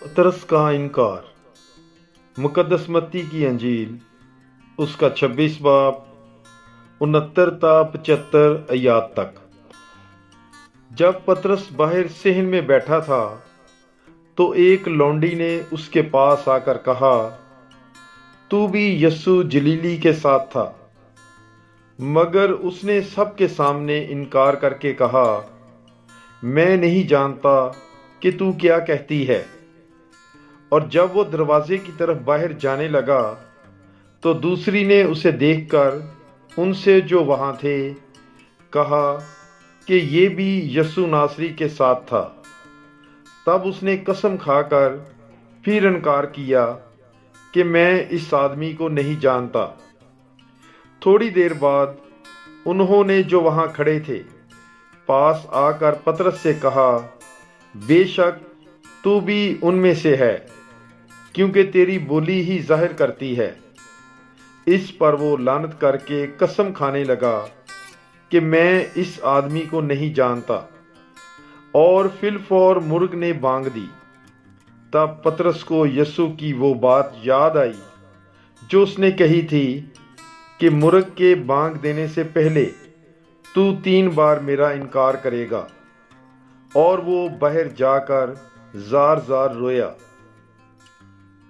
पतरस का इनकार। मुकद्दस मत्ती की अंजील उसका 26 बाब 69 ता 75 आयात तक। जब पतरस बाहर सहन में बैठा था तो एक लौंडी ने उसके पास आकर कहा, तू भी यस्सु जलीली के साथ था। मगर उसने सबके सामने इनकार करके कहा, मैं नहीं जानता कि तू क्या कहती है। और जब वो दरवाजे की तरफ बाहर जाने लगा तो दूसरी ने उसे देखकर उनसे जो वहां थे कहा कि ये भी यस्सु नासरी के साथ था। तब उसने कसम खाकर फिर इनकार किया कि मैं इस आदमी को नहीं जानता। थोड़ी देर बाद उन्होंने जो वहां खड़े थे पास आकर पतरस से कहा, बेशक तू भी उनमें से है, क्योंकि तेरी बोली ही जाहिर करती है। इस पर वो लानत करके कसम खाने लगा कि मैं इस आदमी को नहीं जानता, और फिलफौर मुर्ग ने बांग दी। तब पतरस को यस्सु की वो बात याद आई जो उसने कही थी कि मुर्ग के बांग देने से पहले तू 3 बार मेरा इनकार करेगा। और वो बाहर जाकर जार जार रोया।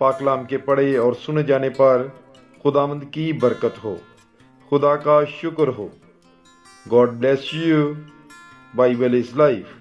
पाकलाम के पढ़े और सुने जाने पर खुदावंद की बरकत हो। खुदा का शुक्र हो। God bless you. Bible is life.